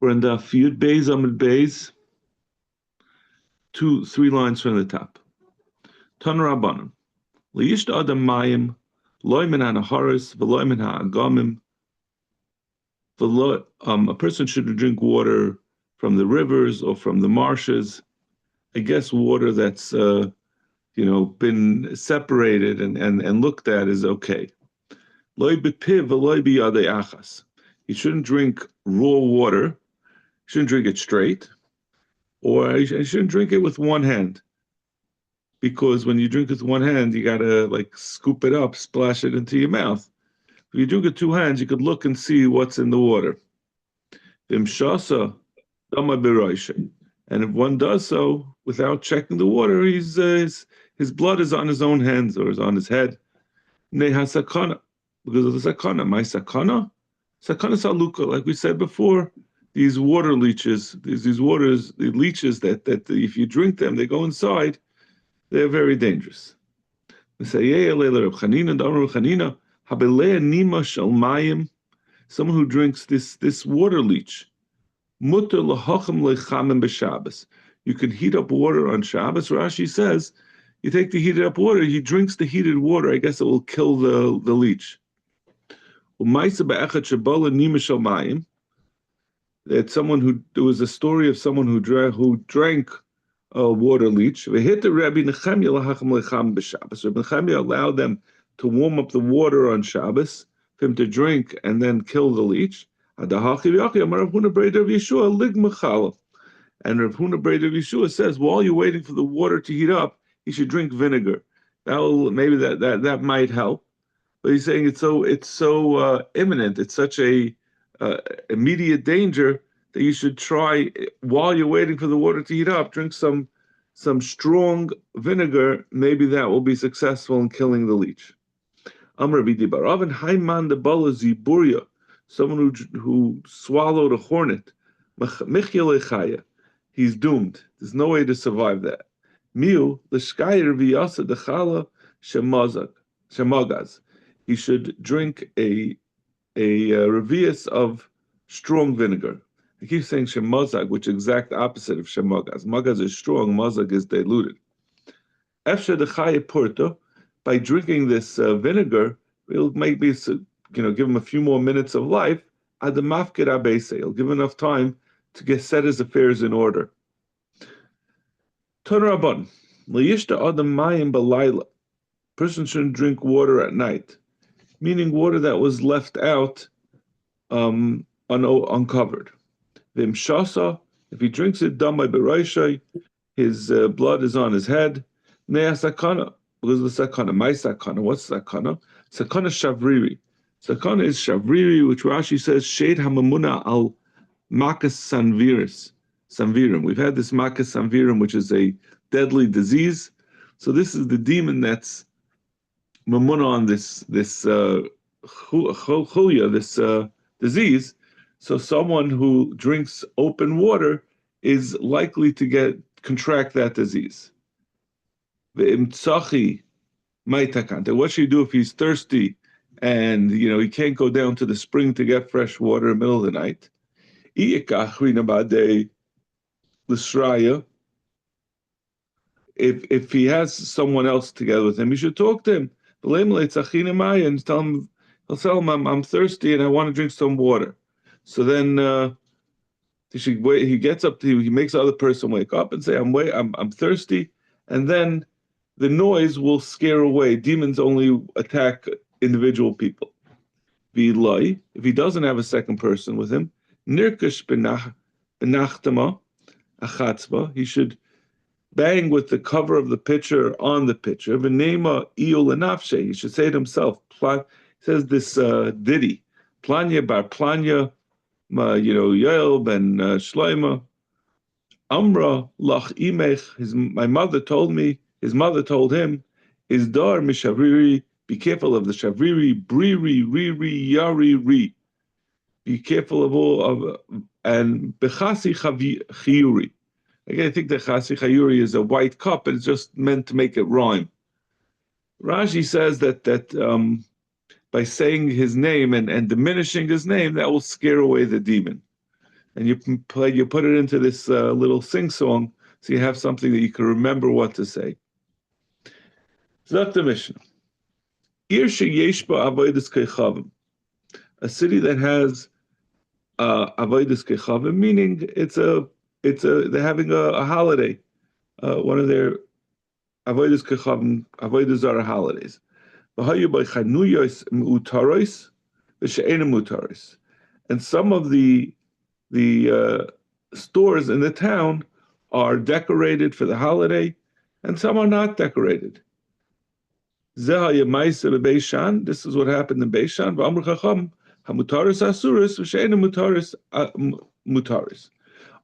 We're in the Yud Beis Amud Beis, 3 lines from the top. Tan Rabbanim, Liyishta Adam Mayim, Loy Min HaNaharos, V'Loy Min HaAgamim. A person should drink water from the rivers or from the marshes. I guess water that's been separated and looked at is okay. Loy B'Piv V'Loy B'Yadei Achas. You shouldn't drink raw water. You shouldn't drink it straight, or you shouldn't drink it with one hand. Because when you drink with one hand, you gotta scoop it up, splash it into your mouth. If you drink with two hands, you could look and see what's in the water. And if one does so without checking the water, his blood is on his own hands or is on his head. Because of the sakana. My sakana saluka, like we said before, these water leeches, the leeches that if you drink them, they go inside. They're very dangerous. Someone who drinks this water leech, you can heat up water on Shabbos. Rashi says, you take the heated up water, he drinks the heated water, I guess it will kill the leech. There was a story of someone who drank a water leech. Rabbi Nechemia allowed them to warm up the water on Shabbos for him to drink and then kill the leech. And Rav Huna Breder of Yeshua says, while you're waiting for the water to heat up, you should drink vinegar. Maybe that might help. But he's saying it's so imminent. It's such a immediate danger that you should try, while you're waiting for the water to heat up, drink some strong vinegar. Maybe that will be successful in killing the leech. Amar B'Dibar Haiman de Bala Ziburia, someone who swallowed a hornet. He's doomed. There's no way to survive that. Miu l'shkayer v'yasa dechala shemagaz. He should drink a revius of strong vinegar. I keep saying shemazag, which is exact opposite of shemagaz. Magaz is strong, mazag is diluted. Efshe dechaya purto, by drinking this vinegar, it'll maybe give him a few more minutes of life. Adamafkir abese, it'll give him enough time to set his affairs in order. Torabon, liyishta adam mayim balayla. Person shouldn't drink water at night, meaning water that was left out uncovered. Vimshasa, if he drinks it, damai beraishay, his blood is on his head. Nea sakana, because of the sakana. My sakana, what's sakana? Sakana shavriri. Sakana is shavriri, which Rashi says, Shed hamamuna al makas sanvirim. We've had this makas sanvirim, which is a deadly disease. So this is the demon that's mamuna on this chulya, this disease. So someone who drinks open water is likely to contract that disease. What should he do if he's thirsty and he can't go down to the spring to get fresh water in the middle of the night? If he has someone else together with him, you should talk to him. And tell him, I'm thirsty and I want to drink some water. So then he should wait. He gets up. He makes the other person wake up and say, I'm thirsty, and then the noise will scare away. Demons only attack individual people. If he doesn't have a second person with him, nirkash benachtama achatzba. He should bang with the cover of the pitcher on the pitcher. V'nema iyul enafshe. He should say to himself. He says this ditty, planya bar planya. Yoel ben Shloima, Amra lach imech. My mother told me. His mother told him, "Is dar mishavriri? Be careful of the shavriri, briri, riri, yari, ri. Be careful of all of and bechasi chiyuri." Again, I think the chasi chiyuri is a white cup, and it's just meant to make it rhyme. Rashi says that by saying his name and diminishing his name, that will scare away the demon. and you put it into this little sing-song, so you have something that you can remember what to say. Zok the Mishnah. Ir sheyesh ba avodas kechavim. A city that has avodas kechavim, meaning they're having a holiday, one of their avodas kechavim, avodas Zara holidays. V'hayu by chanuyos mu'utaros v'she'ena mu'utaros. And some of the stores in the town are decorated for the holiday, and some are not decorated. This is what happened in Beishan.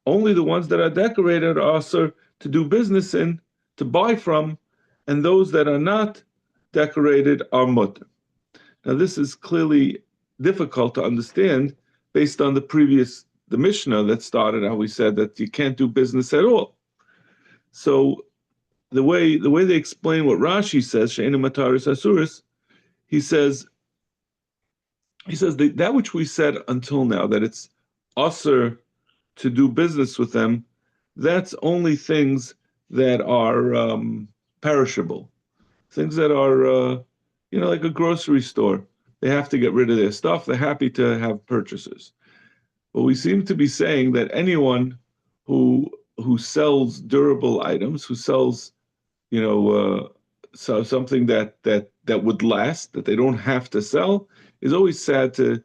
Only the ones that are decorated are also to do business in, to buy from, and those that are not decorated are mutter. Now this is clearly difficult to understand based on the Mishnah that started how we said that you can't do business at all. So the way they explain what Rashi says, She'ena Mataris Asuris, he says that which we said until now, that it's usher to do business with them, that's only things that are perishable, things that are like a grocery store. They have to get rid of their stuff. They're happy to have purchases. But we seem to be saying that anyone who sells durable items, who sells so something that would last, that they don't have to sell, is always sad to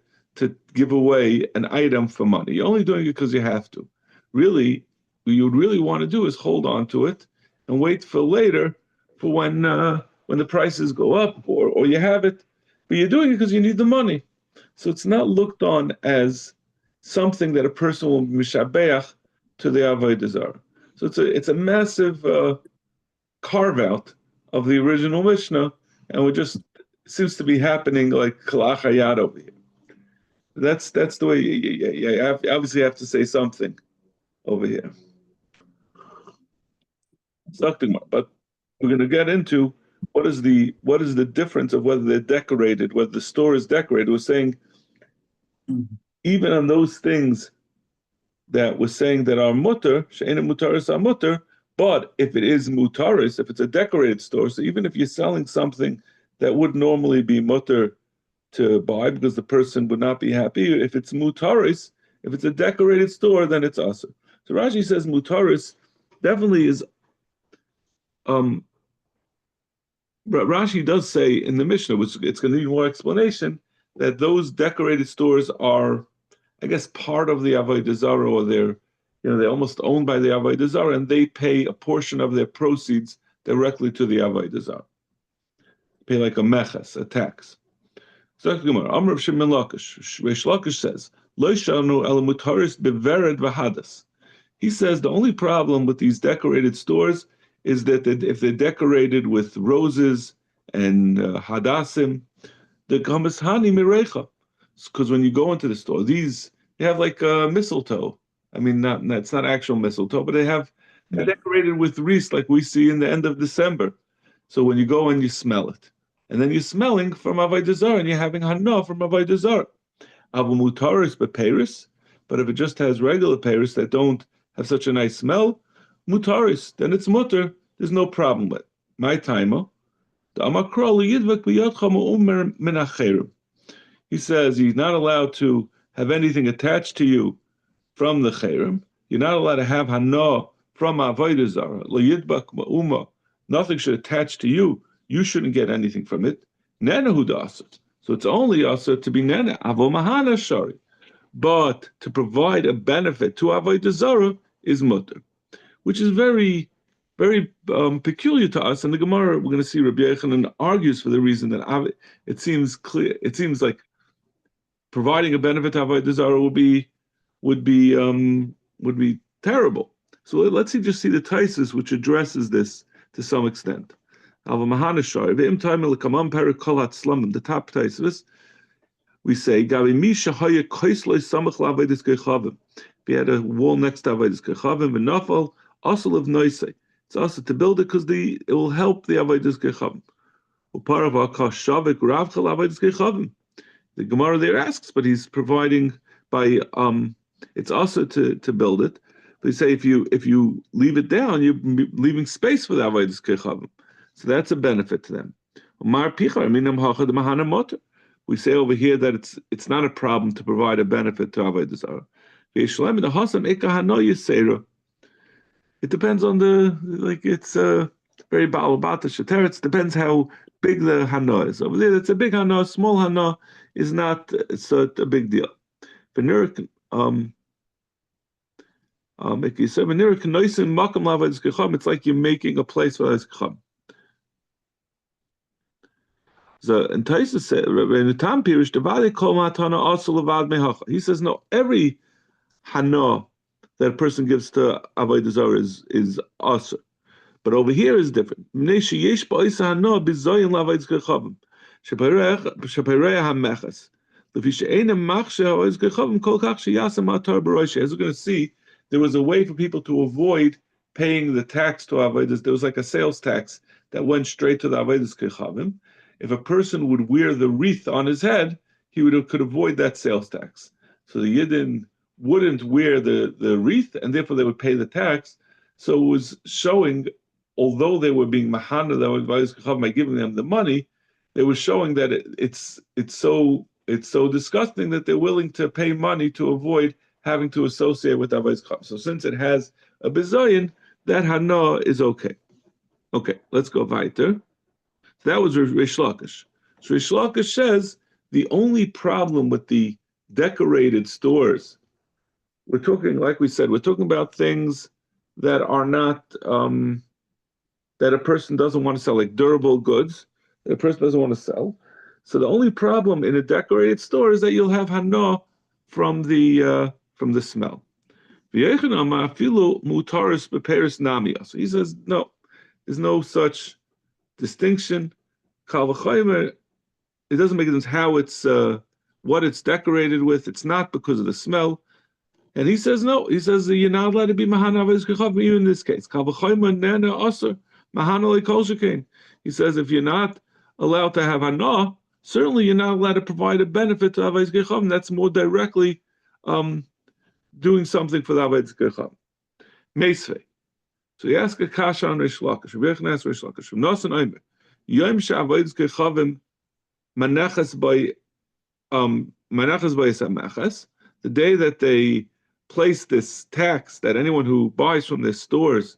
give away an item for money. You're only doing it because you have to. Really, what you would really want to do is hold on to it and wait for later, for when the prices go up or you have it, but you're doing it because you need the money. So it's not looked on as something that a person will mishabeach to the avodah zara. So it's a massive carve out of the original Mishnah, and it seems to be happening like kalachayat over here. That's the way you obviously have to say something over here. But we're going to get into what is the difference of whether they're decorated, whether the store is decorated. We're saying even on those things that we're saying that are mutter, she'ena mutaris are mutter. But if it is mutaris, if it's a decorated store, so even if you're selling something that would normally be mutter to buy because the person would not be happy, if it's mutaris, if it's a decorated store, then it's asur. So Rashi says mutaris definitely is. Rashi does say in the Mishnah, which it's going to need more explanation, that those decorated stores are, I guess, part of the avodah zara, or they're almost owned by the avodah zara, and they pay a portion of their proceeds directly to the avodah zara. Pay like a meches, a tax. So Amr Shimon Lakish, Reish Lakish says, Lo shanu el mutaris bevered v'hadas. He says the only problem with these decorated stores is that if they're decorated with roses and hadassim, the kamashani mirecha. Because when you go into the store, they have like mistletoe. I mean, it's not actual mistletoe, but they're decorated with wreaths like we see in the end of December. So when you go and you smell it, and then you're smelling from avodah zara, and you're having hana from avodah zara. Avu mutaris beperis, but if it just has regular peris that don't have such a nice smell, mutaris, then it's mutter. There's no problem with it. My timer, the amakra yidvak biyadcha ma'umer min acherim. He says he's not allowed to have anything attached to you from the cherem. You're not allowed to have hana from avodah zara. Lo yidbak ma'uma. Nothing should attach to you. You shouldn't get anything from it. Nenahu dasat. So it's only asur to be nena avo mahana shari. But to provide a benefit to avodah zara is mutter, which is very, very peculiar to us. And the Gemara, we're going to see Rabbi Yochanan argues for the reason that it seems clear. It seems like providing a benefit to avodah zara would be terrible. So let's just see the Taisus, which addresses this to some extent. The top Taisus, we say, if you had a wall next to avodas kechavim, v'nafal asal of noisei. It's also to build it because it will help the avodas kechavim. The Gemara there asks, but he's providing by it's also to build it. But you say if you leave it down, you're leaving space for the avodas kechavim. So that's a benefit to them. We say over here that it's not a problem to provide a benefit to avodah zarah. It depends on it's very ba'alabata sheteretz. Depends how big the hana is. Over there, it's a big hana. Small hana is not a big deal. It's like you're making a place for avodas. So and Taisa said, in the time period, he says no. Every hana that a person gives to avodah zarah is also. But over here is different. As we're going to see, there was a way for people to avoid paying the tax to avodas. There was like a sales tax that went straight to the avodas kechavim. If a person would wear the wreath on his head, he could avoid that sales tax. So the Yidden wouldn't wear the wreath, and therefore they would pay the tax. So it was showing, although they were being mahana by giving them the money, they were showing that it's so disgusting that they're willing to pay money to avoid having to associate with avodas kechavim. So since it has a bizayin, that hana is okay. Okay, let's go weiter. That was Rish Lakish. So Rish Lakish says the only problem with the decorated stores, we're talking, like we said, we're talking about things that are not, that a person doesn't want to sell, like durable goods that a person doesn't want to sell. So the only problem in a decorated store is that you'll have hana from the smell. So he says, no, there's no such distinction. Kal v'chomer, it doesn't make a difference how it's what it's decorated with. It's not because of the smell. And he says no. He says you're not allowed to be mahana avodas kechavim even in this case. Kal v'chomer nana aser mahana le'kol shekain. He says if you're not allowed to have hana, certainly you're not allowed to provide a benefit to avodas kechavim. That's more directly doing something for the avodas kechavim. Meisvei. So he asked a kasha on Rish Lakish. Rabbi Yechon asked Rish Lakish. Nosan Omer. Yom she'avodas kechavim manachas by samachas. The day that they place this tax that anyone who buys from their stores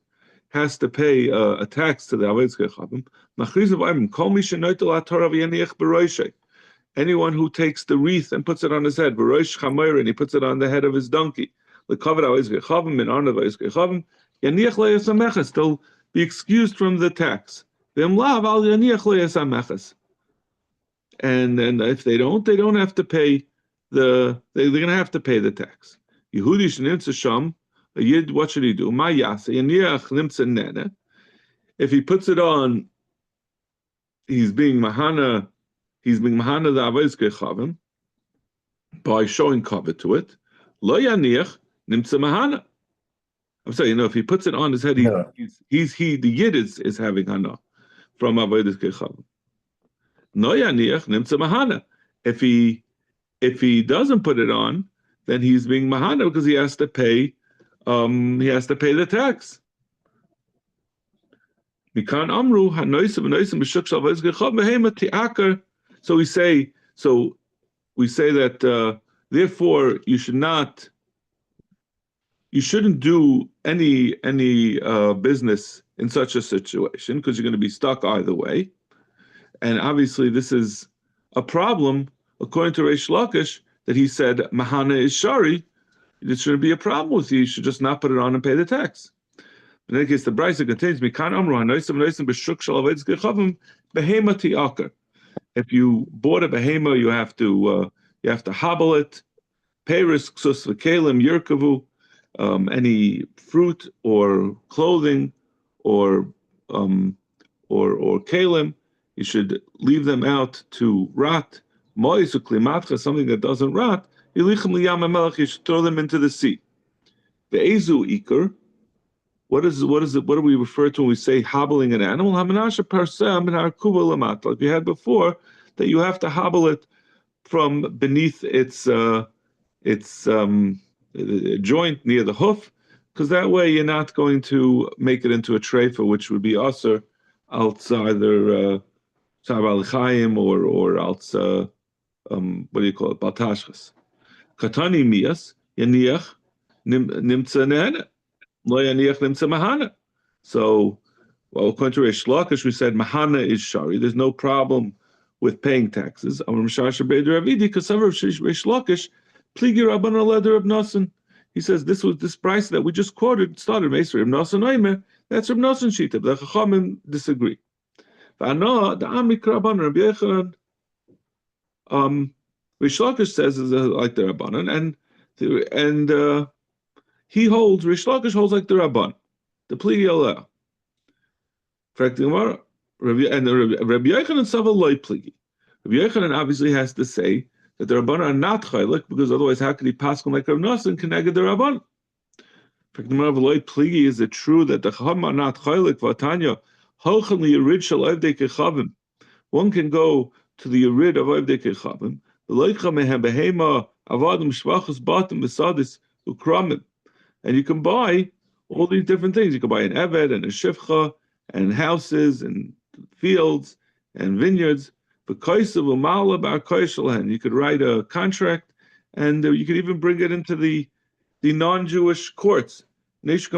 has to pay a tax to the avodas kechavim. Machrizav Omer. Kol mi shenotel ha'torah v'yaniach b'roshei. Anyone who takes the wreath and puts it on his head, v'rosh chamayr, and he puts it on the head of his donkey. L'kavod avodas kechavim in honor of avodas kechavim. Yaniach le'yasamechas, they'll be excused from the tax. And if they don't have to pay they're going to have to pay the tax. Yehudi shenimtza sham, a yid, what should he do? Ma yase, yaniach nimtza nene. If he puts it on, he's being mahana the avodas kechavim by showing kavod to it. Lo yaniach nimtza mahana. I'm sorry, if he puts it on his head, the yid is having hana from avodas kechavim. No yaniach nimtza mahana. If he doesn't put it on, then he's being mahana because he has to pay the tax. Mikan amru hanoisim b'shuk shel avodas kechavim behema ti'akar. So we say that therefore you shouldn't do any business in such a situation because you're going to be stuck either way. And obviously this is a problem, according to Reish Lakish, that he said mahana is shari. It shouldn't be a problem with you. You should just not put it on and pay the tax. In any case, the Brisa contains mikan amru hanoisim b'shuk shel avodas kechavim behema ti'akar. If you bought a behema, you have to hobble it. Peris ksus v'kelim yirkavu. Any fruit or clothing or kalim, you should leave them out to rot. Mois uklimatcha, something that doesn't rot, you should throw them into the sea. The ezu iker. What do we refer to when we say hobbling an animal? Like we had before, that you have to hobble it from beneath its a joint near the hoof, because that way you're not going to make it into a treifa, which would be usher, als either Tzar Chaim or als what do you call it, Baltashchas. Katani mias yaniach nimtza nehena lo yaniach nimtza mahana. So, well, according to Reish Lakish, we said mahana is shari. There's no problem with paying taxes. Because some of Reish Lakish pligi rabban aleder of Nasan. He says this price that we just quoted started Meisri Reb Nasan Oimer. That's Reb Nasan shita. The Chachamim disagree. V'ana the Amri Rabban Rabbi Yechanan. Reish Lakish says is like the Rabbanan, and he holds. Reish Lakish holds like the Rabban, the pligi aleh. And Rabbi Yechanan Sava loy pligi. Rabbi Yechanan obviously has to say that the Rabbanan are not chaylik, because otherwise how could he pass on like Rav Nasan connected the Rabban? Is it true that the Chacham are not chaylik? V'atanya halchan liyirid shel avdei kechavim. One can go to the yirid of avdei kechavim. V'loicha mehem behema avadim shvachos batim besadis ukramim. And you can buy all these different things. You can buy an eved and a shivcha and houses and fields and vineyards. You could write a contract, and you could even bring it into the non-Jewish courts, because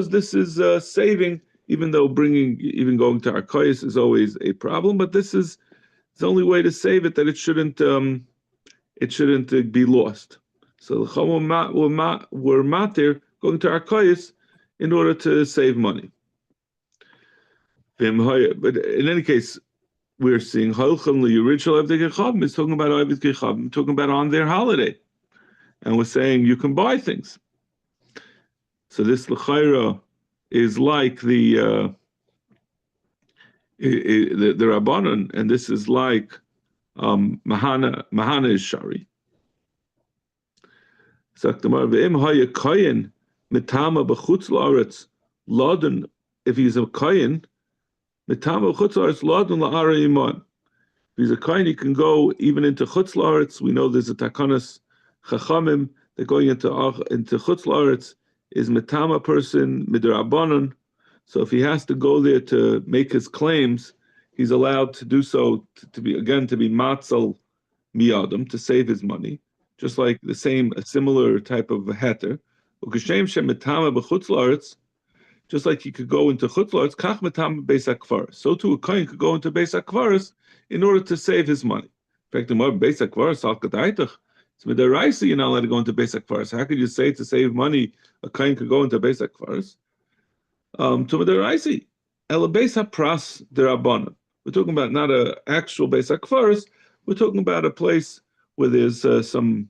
this is saving. Even though even going to Arkayis is always a problem, but this is the only way to save it, that it shouldn't be lost. So the Chachamim were matir going to Arkayis in order to save money. But in any case, we're seeing Halchan Liyurichal Avdei Kechavim is talking about Avdei Kechavim, talking about on their holiday, and we're saying you can buy things. So this L'chaira is like the Rabbanon, and this is like Mahana. Mahana is Shari. Saktamar ve'im haya kayin mitama b'chutz la'aretz laden. If he's a kayin, mitama b'chutz la'aretz laden la'ara iman. If he's a kayin, he can go even into chutz la'aretz. We know there's a takanas chachamim that going into chutz la'aretz is mitama person midrabanan. So if he has to go there to make his claims, he's allowed to do so to be matzal miyadam, to save his money, just like a similar type of a heter. Just like he could go into chutz la'aretz, kach mitama beis hakvaros. So too a kohen could go into beis hakvaros in order to save his money. In fact, the more beis hakvaros al kadaitach. So with the Raisa, you're not allowed to go into beis hakvaros. How could you say to save money a kohen could go into beis hakvaros? To the Raisa, el beis hapras derabbanan. We're talking about not an actual beis hakvaros. We're talking about a place where there's some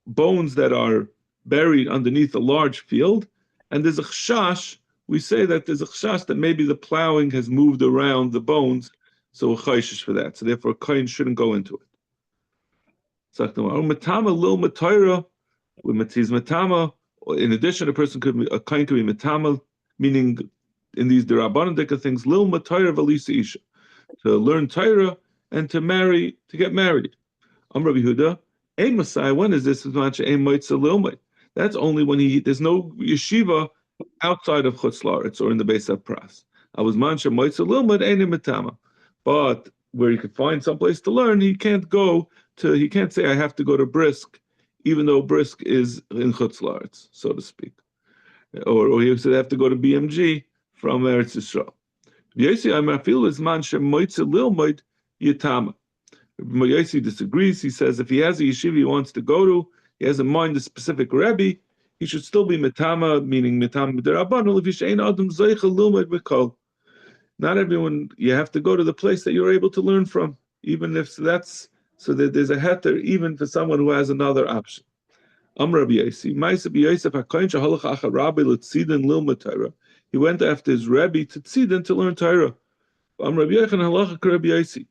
bones that are buried underneath a large field, and there's a chashash. We say that there's a chashash that maybe the plowing has moved around the bones, so a chayshish for that. So therefore, a kohen shouldn't go into it. Matama lil matayra with matiz matama. In addition, a kohen could be matama, meaning in these derabbanandika things, lil matayra valisa isha, to learn Torah and to get married. Rabbi Huda, a Messiah. When is this? That's only when there's no yeshiva outside of Chutz La'aretz or in the Beis HaPras. I was mancha moitza lilmud ein matama, but where he could find someplace to learn, he can't say I have to go to Brisk, even though Brisk is in Chutz La'aretz, so to speak, or he said I have to go to BMG from Eretz Yisrael. Yossi Amafil is mancha moitza lilmud yitama. Yossi disagrees. He says if he has a yeshiva he wants to go to, he has in mind a specific Rebbe, he should still be mitama, meaning mitama b'derabbanan. If you adam zeicha lilmud b'kol, not everyone, you have to go to the place that you're able to learn from, even if that's so that there's a heter even for someone who has another option. Rabbi Yossi, Ma'aseh b'Yosef hakohen shehalach achar Rabbi l'tzidin lilmud Torah. He went after his Rebbe to tzidin to learn Torah. Rabbi Yochanan halacha k'Rabbi Yossi.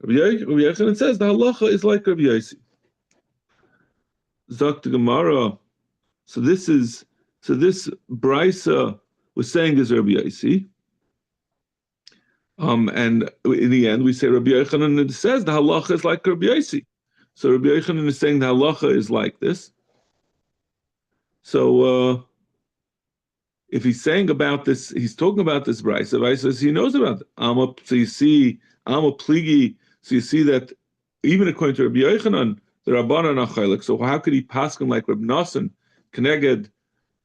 Rabbi Yochanan says the halacha is like Rabbi Yossi. Zok the Gemara. So this Brisa was saying is Rabbi Yossi. And in the end we say Rabbi Yochanan says the halacha is like Rabbi Yossi. So Rabbi Yochanan is saying the halacha is like this. So if he's saying about this, he's talking about this brisa. Right? Says he knows about it. So you see, Alma pligi. So you see that even according to Rabbi Yochanan, the Rabbanan are chaylik. So how could he pass him like Rabbi Nassan, connected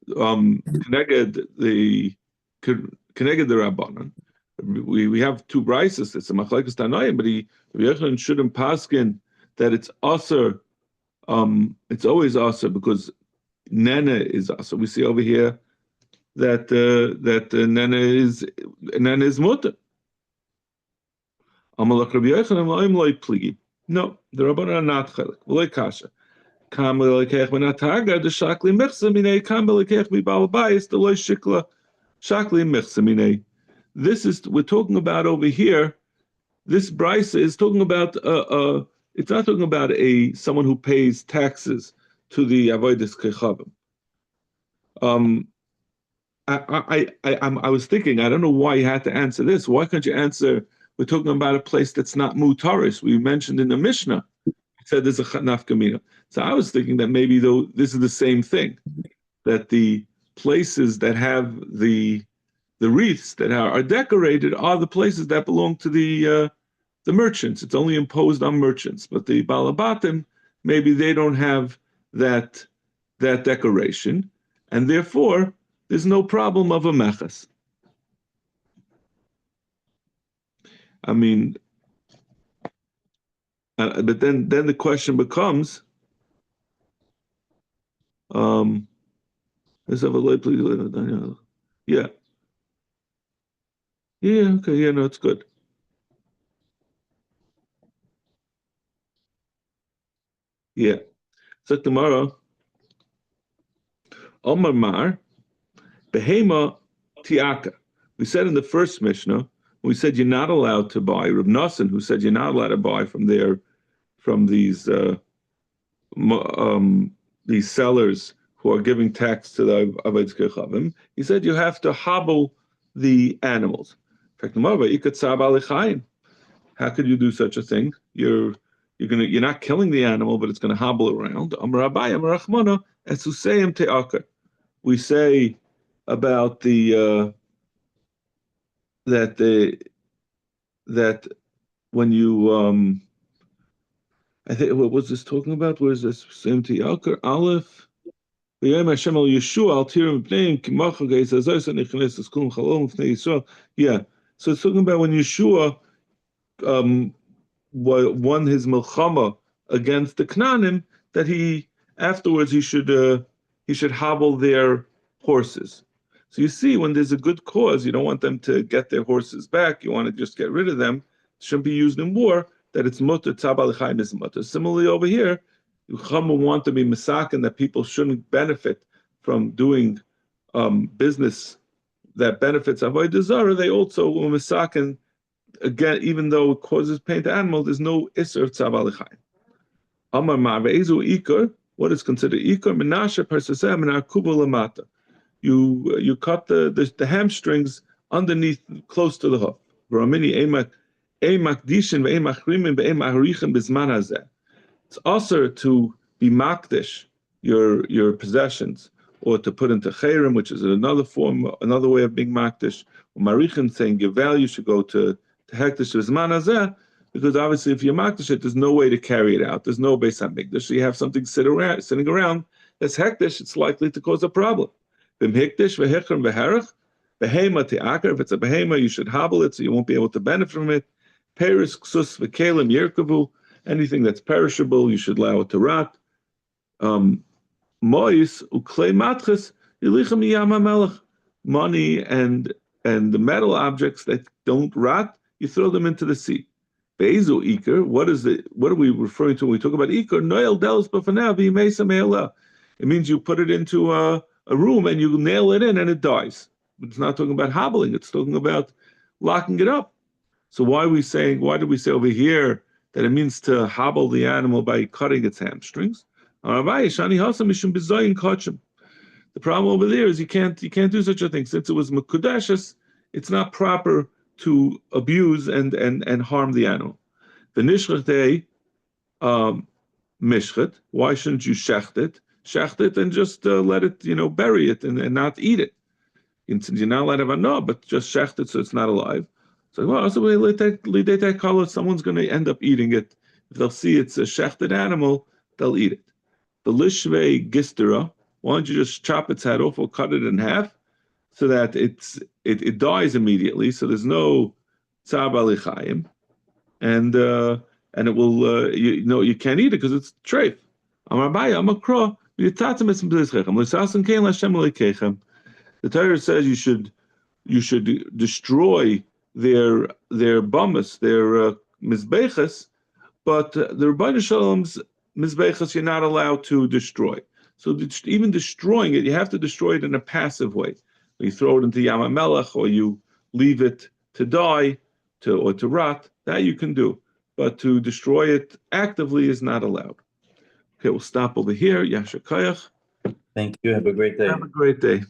the Rabbanan? We have two brises. It's a machlekes tanoim, but Rabbi Yochanan shouldn't paskin that it's aser. It's always aser because nana is aser. We see over here that nana is mutter. Amalek Rabbi Yochanan loim loy pligi. No, the Rabbanan are not chaylik. Loy kasha. Kam lekech benataga the shakli mechsa minei. Kam lekech bibal bayis the loy shikla shakli mechsa minei. This is we're talking about over here. This brisa is talking about it's not talking about someone who pays taxes to the avodas kechavim. I was thinking, I don't know why you had to answer this. Why can't you answer? We're talking about a place that's not mutaris. We mentioned in the Mishnah, it said there's a nafkamina. So I was thinking that maybe though this is the same thing, that the places that have the wreaths that are decorated are the places that belong to the merchants. It's only imposed on merchants, but the balabatim maybe they don't have that decoration, and therefore there's no problem of a meches. I mean, but then the question becomes, let's have a light, please. Yeah. Yeah, okay, yeah, no, it's good. Yeah. So tomorrow, Omar Mar, Behema Tiaka. We said in the first Mishnah, we said you're not allowed to buy. Reb Nassan, who said you're not allowed to buy from these sellers who are giving tax to the Avodas Kechavim, he said you have to hobble the animals. In fact, how could you do such a thing? You're not killing the animal, but it's going to hobble around. We say about that when you I think what was this talking about? Where is this same Tialker Aleph? Yeah, so it's talking about when Yeshua won his milchama against the Knanim, that he afterwards he should hobble their horses. So you see, when there's a good cause, you don't want them to get their horses back. You want to just get rid of them. It shouldn't be used in war. That it's mutter, tzabal chaim is mutter. Similarly, over here, Chama want to be misakin that people shouldn't benefit from doing business that benefits avodah zara. They also were misakin again, even though it causes pain to animals. There's no iser of tzabal chaim. Amar ma'vezu ikar. What is considered ikar? Menashe perseseh menar kubo lamata. You cut the hamstrings underneath, close to the hoof. It's also to be makdish your possessions, or to put into chayrim, which is another way of being makdish. Marichin, saying your value should go to hektish b'zman hazeh, because obviously if you're makdish it, there's no way to carry it out. There's no beis hamikdash. So you have something sitting around that's hektish. It's likely to cause a problem. If it's a behema, you should hobble it so you won't be able to benefit from it. Peris, ksus, v'kelim, yerkavu, anything that's perishable, you should allow it to rot. Mois, uklei matches, yilichem yama melech. Money and the metal objects that don't rot, you throw them into the sea. Be'ezu iker, what are we referring to when we talk about iker? Noel delos b'fanav v'yimesa me'ela. It means you put it into a room and you nail it in and it dies. It's not talking about hobbling, it's talking about locking it up. So why did we say over here that it means to hobble the animal by cutting its hamstrings? The problem over there is you can't do such a thing. Since it was mekudeshes, it's not proper to abuse and harm the animal. The nishchatei mishchet. Why shouldn't you shecht it? Shecht it and just let it, bury it and not eat it. And since you're not allowed to have a no, but just shecht it so it's not alive. So, someone's going to end up eating it. If they'll see it's a shechted animal, they'll eat it. The lishvei gistera, why don't you just chop its head off or cut it in half so that it dies immediately, so there's no tzar b'alichayim, and it will you can't eat it because it's treif. Amar Abaye, Amar Kro, the Torah says you should destroy their bamas, their mizbeches, but the Rebbeinu Shalom's mizbeches you're not allowed to destroy. So even destroying it, you have to destroy it in a passive way. You throw it into Yam HaMelech, or you leave it to die, or to rot. That you can do, but to destroy it actively is not allowed. Okay, we'll stop over here. Yasher Koyach. Thank you. Have a great day. Have a great day.